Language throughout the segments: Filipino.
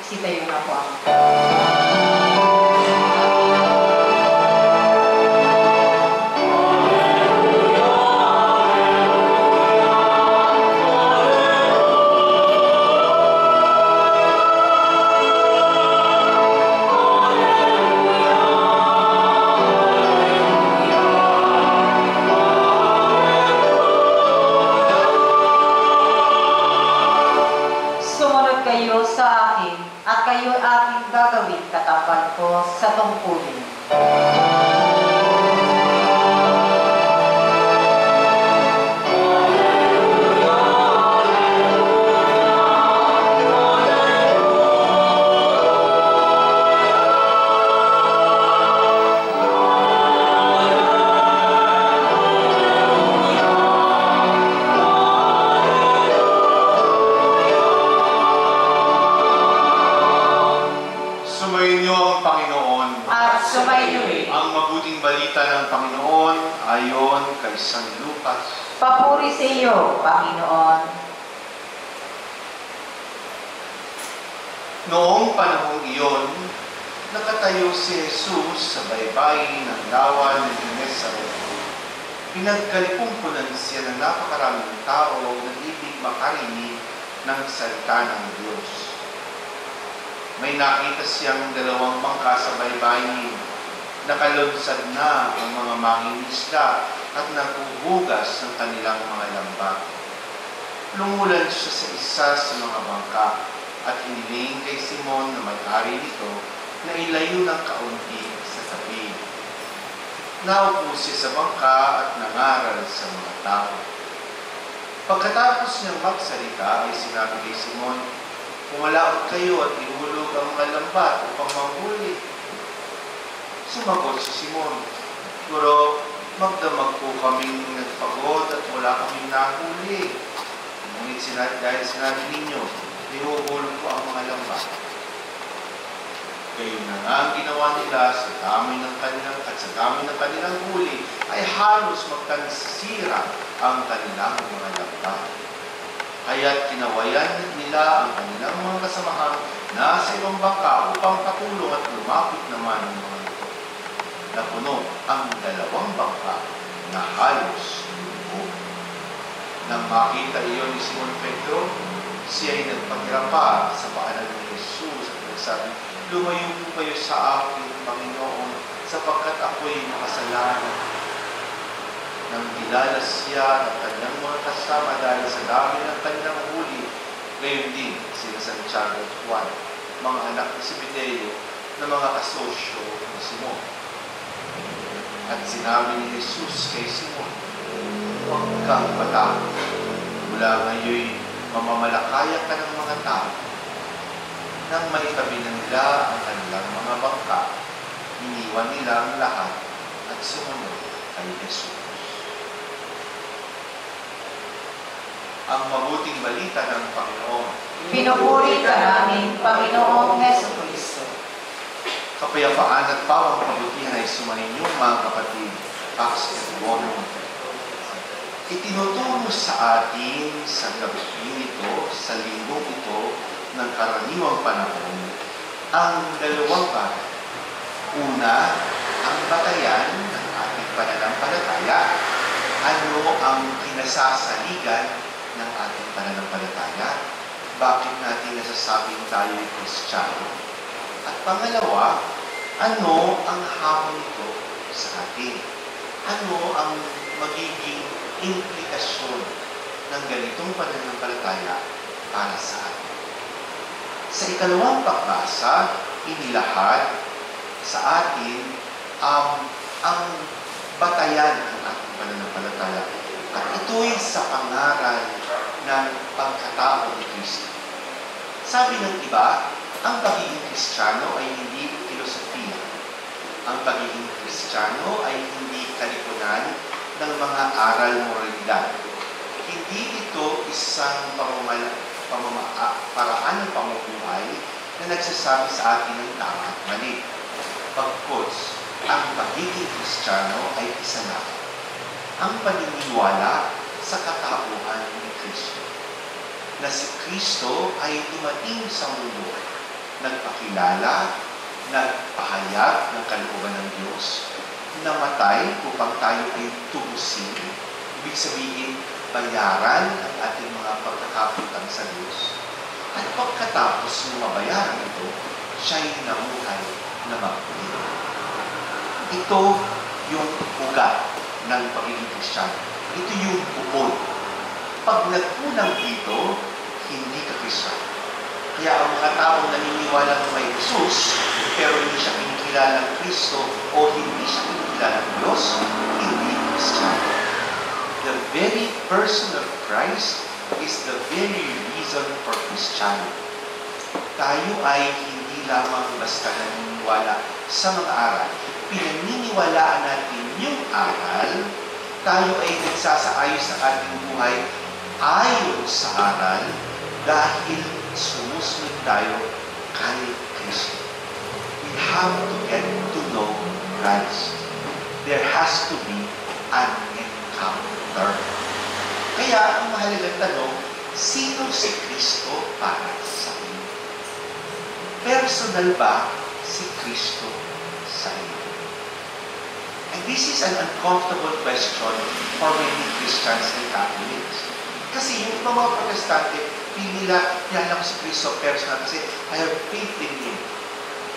sitayo na po ako. Kayo sa akin at kayo aking gagawin katapat ko sa tungkulin. Ang mabuting balita ng Panginoon ayon kay San Lucas. Papuri sa iyo, Panginoon. Noong panahong iyon, nakatayo si Jesus sa baybayin ng lawa ng Genesaret. Pinagkalipungkulan siya ng napakaraming tao na ibig makarinig ng salita ng Diyos. May nakita siyang dalawang bangka sa baybayin. Nakalunsad na ang mga mangingisda at naghuhugas ng kanilang mga lambat. Lumulan siya sa isa sa mga bangka at hiniling kay Simon na may-ari nito na ilayo ng kaunti sa tabi. Naupo siya sa bangka at nangaral sa mga tao. Pagkatapos niyang magsalita ay sinabi kay Simon, "Pumalaot kayo at ihulog ang mga lambat upang manghuli." Sumagot si Simon, "Guro, magdamag po kaming nagpagod at wala kaming nahuli. Ngunit dahil sinabi ninyo, ihuhulog ko ang mga lambat." Gayon na nga ang ginawa nila sa dami ng kanilang huli ay halos magkansira ang kanilang mga lambat. Kaya't kinawayan nila ang kanilang mga kasamahang nasa ibang bangka upang patulong at lumapit naman ang mga napuno ang dalawang bangka na halos lubog. Nang makita iyon ni Simon Pedro, siya ay nagpagirapa sa paanan ni Jesus at nagsabi, "Lumayo po kayo sa akin, Panginoon, sapagkat ako'y makasalanan." Nang kilala siya ng kanyang mga kasama dahil sa dami ng kanyang huli, gayon din sila Santiago at Juan, mga anak ni Zebedeo na mga kasosyo ni Simon. At sinabi ni Jesus kay Simon, "Huwag kang matakot. Mula ngayon, mamamalakaya ka ng mga tao." Nang maitabi na nila ang kanilang mga bangka, iniwan nila ang lahat at sumunod kay Jesus. Ang mabuting balita ng Panginoon. Pinupuri ka namin, Panginoong Jesucristo. Kapayapaan at pawang kabutihan ay sumainyo, mga kapatid, Pax et Bonum. Itinuturo sa atin sa gabi ito, sa linggong ito, ng karaniwang panahon, ang dalawang bagay. Una, ang batayan ng ating pananampalataya. Ano ang kinasasaligan ng ating pananampalataya? Bakit natin nasasabing tayo ay Kristiyano? At pangalawa, ano ang hamon nito sa atin? Ano ang magiging implikasyon ng ganitong pananampalataya para sa atin? Sa ikalawang pagbasa, inilahad sa atin ang batayan ng ating pananampalataya. At ito'y sa pangaral ng pagkatao ni Kristo. Sabi ng iba, ang pagiging Kristiyano ay hindi filosofiya. Ang pagiging Kristiyano ay hindi kalipunan ng mga aral moralidad. Hindi ito isang paraan ng pamumuhay na nagsasabi sa atin ng tama at mali. Pagkos, ang pagiging Kristiyano ay isa na. Ang paniniwala sa katauhan ni Kristo. Na si Kristo ay dumating sa mundo nagpakilala, nagpahayag ng kalooban ng Diyos, namatay upang tayo ay tubusin. Ibig sabihin, bayaran ang ating mga pagkakaputang sa Diyos. At pagkatapos ng mabayaran ito, siya'y namuhay na magpuli. Ito yung ugat ng pagiging Kristiyano. Ito yung bukod. Pag nagkulang dito, hindi ka Kristiyano. Kaya ang mga taong naniniwala na may Jesus, pero hindi siya kinikilala ng Kristo o hindi siya kinikilala ng Diyos, hindi Kristiyano. The very person of Christ is the very reason for Christianity. Tayo ay hindi lamang basta naniniwala sa mga aral. Pinaniniwalaan natin yung aral, tayo ay nagsasaayos sa ating buhay ayon sa aral dahil sumusunod tayo kay Kristo. We have to get to know Christ. There has to be an encounter. Kaya ang mahalagang tanong, sino si Kristo para sa inyo? Personal ba si Kristo sa inyo? And this is an uncomfortable question for many Christians and Catholics. Kasi yung mga Protestante, nila ko si Kristo personal kasi I have faith in Him.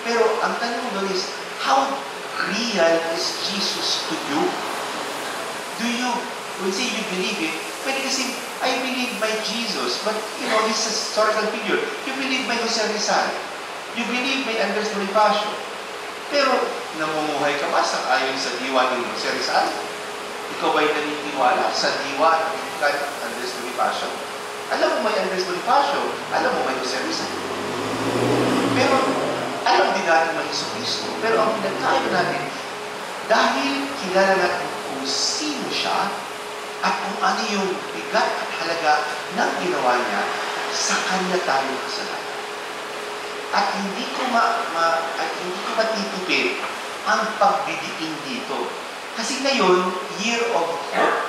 Pero ang tanong doon is, how real is Jesus to you? Do you, when say you believe Him, pwede kasi, I believe by Jesus, but He's a historical figure. You believe by Jose Rizal. You believe by Andres Bonifacio. Pero, namumuhay ka ba sa ayon sa diwa ni Jose Rizal? Ikaw ba'y naniniwala sa diwa ni Andres Bonifacio? Alam mo may Andres Bonifacio, alam mo may Jose Rizal. Pero, alam din natin may Jesucristo. Pero ang pinagkaiba natin, dahil kilala natin kung sino siya, at kung ano yung bigat at halaga ng ginawa niya, sa Kanya tayo kasalanan. At hindi ko matitipid ang pagdidiin dito. Kasi ngayon, Year of Hope.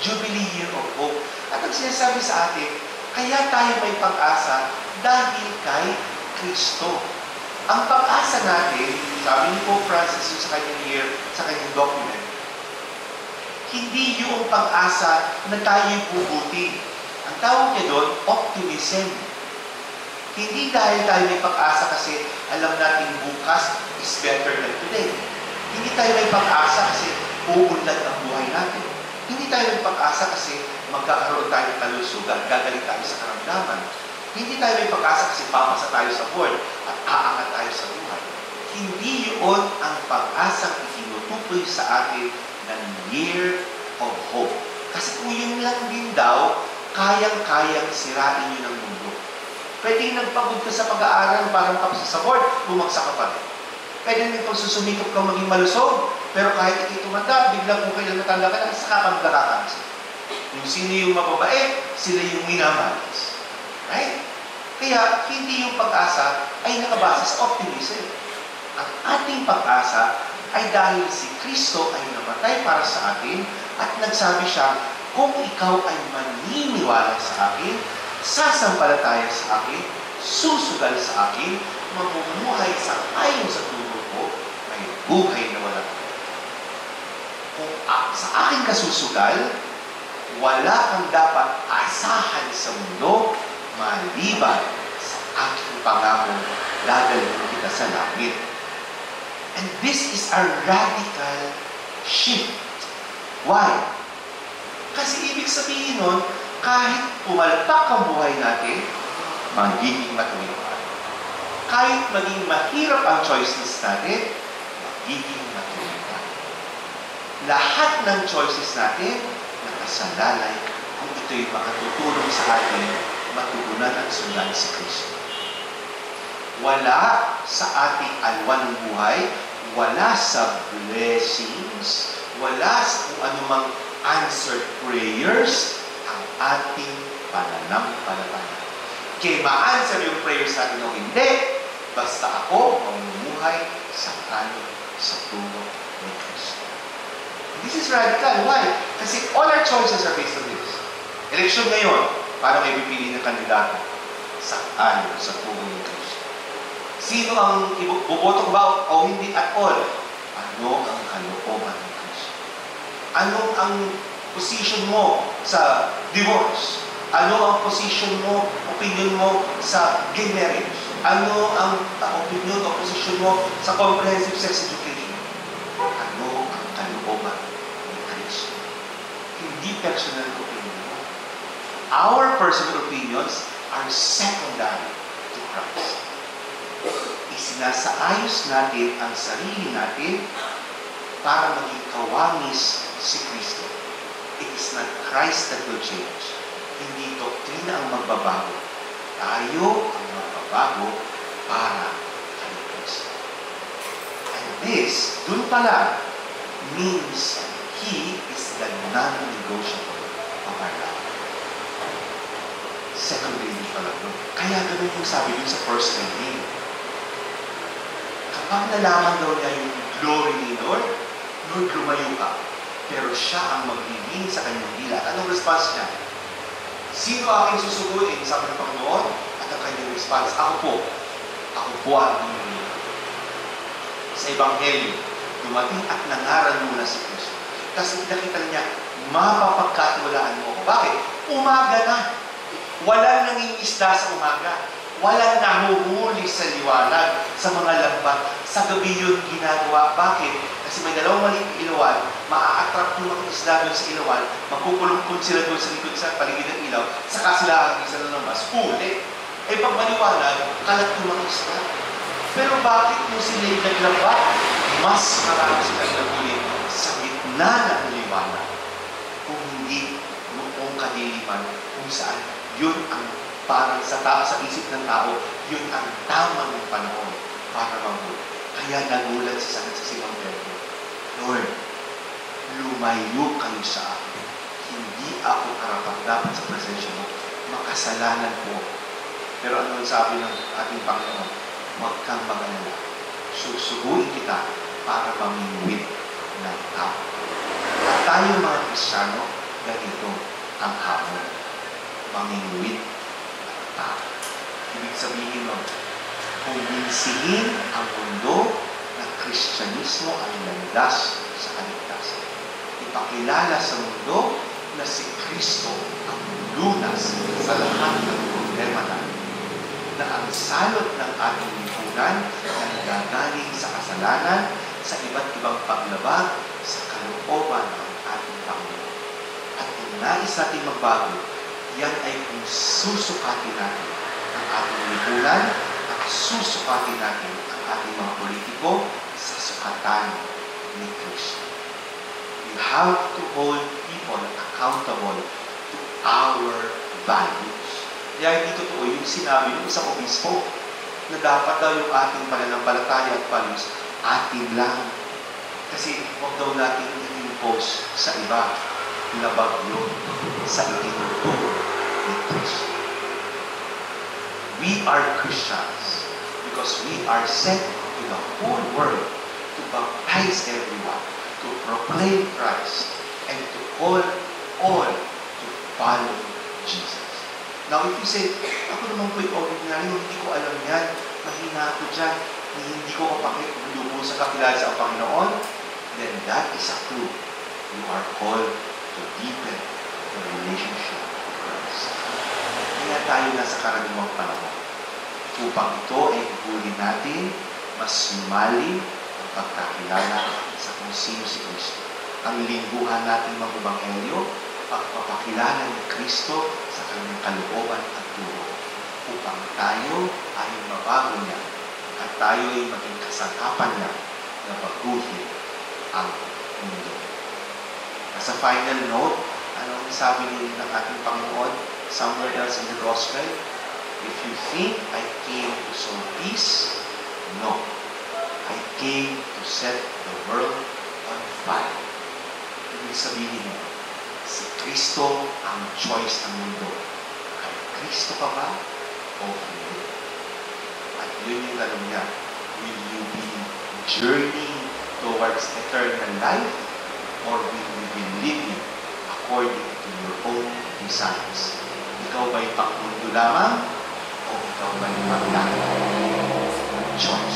Jubilee Year of Hope. At ang sinasabi sa atin, kaya tayo may pag-asa dahil kay Kristo. Ang pag-asa natin, sabi ni Pope Francis sa kanyang document, hindi yung pag-asa na tayo'y bubuti. Ang tawag niya doon, optimism. Hindi dahil tayo may pag-asa kasi alam natin bukas is better than today. Hindi tayo may pag-asa kasi uunlad ang buhay natin. Hindi tayo may pag-asa kasi magkakaroon tayo ng kalusugan, gagaling tayo sa karamdaman. Hindi tayo may pag-asa kasi papasa tayo sa board at aangat tayo sa buhay. Hindi yun ang pag-asang itinutukoy sa atin ng Year of Hope. Kasi kung yun lang din daw, kayang-kayang sirain yun ng mundo. Pwede nagpagod ka sa pag-aaral para makapasa sa board, bumagsak ka pa rin. Pwede nang pagsusumikap ka maging malusog, pero kahit iti tumanda, biglang kung kailan matanda ka na, saka ka magkakakansa. Yung sino yung mababait, sila yung minamalis. Right? Kaya, hindi yung pag-asa ay nakabasa sa optimism. Ang ating pag-asa ay dahil si Kristo ay namatay para sa atin at nagsabi siya, kung ikaw ay maniniwala sa akin, sasampalataya sa akin, susugal sa akin, mamumuhay sa ayon sa turo ko, may buhay na walang hanggan. Kung sa akin ka susugal, wala kang dapat asahan sa mundo maliban sa aking pangako, dadalhin kita sa langit. And this is a radical shift. Why? Kasi ibig sabihin nun, kahit pumalpak ang buhay natin, magiging matuwid tayo. Kahit maging mahirap ang choices natin, magiging matuwid tayo. Lahat ng choices natin, nakasalalay kung ito'y makatutulong sa atin matugunan at sundan si Kristo. Wala sa ating alwan ng buhay, wala sa blessings, wala sa kung anumang answered prayers, ang ating pananampalataya. Kaya ma-answer yung prayers natin o hindi, basta ako mamumuhay sa kanon sa turo ni Kristo. This is radical. Why? Kasi all our choices are based on this. Eleksyon ngayon, paano may pipili ng kandidato? Sa kanon sa turo ni Kristo. sino ang boboto ko ba o hindi at all? Ano ang kalooban ng Kristo? Ano ang position mo sa divorce? Ano ang position mo, opinion mo sa gay marriage? Ano ang opinion o position mo sa comprehensive sex education? Ano ang kalooban ni Kristo? Hindi personal opinion mo. Our personal opinions are secondary to Christ. Isinasaayos natin ang sarili natin para maging kawangis si Kristo. It is not Christ that will change. Hindi doktrina ang magbabago. Tayo ang magbabago para kay Kristo. And this, dun pala, means He is the non-negotiable of our life. Secondary pala dun. Kaya ganun yung sabi dun sa first reading. Kapag nalaman daw niya yung glory ni Lord, Lord, lumayo ka. Pero siya ang magbibigay sa kanyang dila. Anong response niya? Sino aking susuguin? Sabi ng Panginoon. At ang kanyang response, ako po. Ako po ang bumili. Sa Ebanghelyo, dumating at nangaral muna si Kristo. Kasi nakita niya, mapapagkatiwalaan mo ako. Bakit? Umaga na. Walang nangingisda sa umaga. Walang nahuhuli sa liwanag, sa mga lambat. Sa gabi yun ginagawa. Bakit? Kasi may dalawang maliit ilawan, maa-attract yung mga isda doon sa ilawan, magkukulungkod sila doon sa likod sa paligid ng ilaw, saka sila ang isa na namas, huli. Eh pag maliwanag, kalat yung mga isda. Pero bakit mo sila yung naglambat? Mas marami silang nahuli sa gitna ng liwanag. Kung hindi noong kadiliman, kung saan yun ang parang sa isip ng tao, yun ang tamang panahon para mahuli. Kaya nagulat sa Simon Pedro, Lord, lumayo kayo sa akin. Hindi ako karapat-dapat sa presensya mo. Makasalanan po. Pero ano ang sabi ng ating Panginoon? Huwag kang mag-alala. Susuguin kita para mamingwit ng tao. At tayo mga Kristiyano, ganito ang hamon. Mamingwit ng tao. Ibig sabihin mo, kumbinsihin ang mundo na Kristyanismo ang landas sa kaligtasan. Ipakilala sa mundo na si Kristo ang lunas sa lahat ng problema natin. Na ang salot ng ating lipunan na nagagaling sa kasalanan, sa iba't ibang paglabag, sa kalooban ng ating Panginoon. At kung nais natin magbago, yan ay kung susukatin natin ang ating lipunan at susukatin natin ang ating mga politiko sa sukatan ni Kristo. We have to hold people accountable to our values. Kaya hindi totoo yung sinabi ng isang obispo na dapat daw yung ating pananampalataya at values atin lang. Kasi huwag daw natin i-impose sa iba na bagyo sa itinuturo ni Kristo. We are Christians because we are sent to the whole world to baptize everyone, to proclaim Christ, and to call all to follow Jesus. Now, if you say, ako naman po'y ordinary, hindi ko alam yan, mahina ako dyan, hindi ko kapakilubong sa kakilala sa Panginoon, then that is a clue. You are called to deepen the relationship with Christ. Kaya tayo nasa karaniwang panahon. Upang ito ay huli natin, mas lumalim ang pagkakilala sa kung sino si Kristo. Ang lingguhan natin mga Ebanghelyo, pagpapakilala ni Kristo sa kanyang kalooban at turo upang tayo ay mabago niya at tayo ay maging kasangkapan niya na baguhin ang mundo. As a final note, anong sabi ng ating Panginoon somewhere else in the Gospel? If you think I came to sow peace, no. I came to set the world on fire. Ibig sabihin mo, si Kristo ang choice ng mundo. Kay Kristo ka ba o hindi? At yun yung tanong niya, will you be journeying towards eternal life or will you be living according to your own desires? Ikaw ba'y pangmundo lamang o ikaw ba'y maglangit? choice.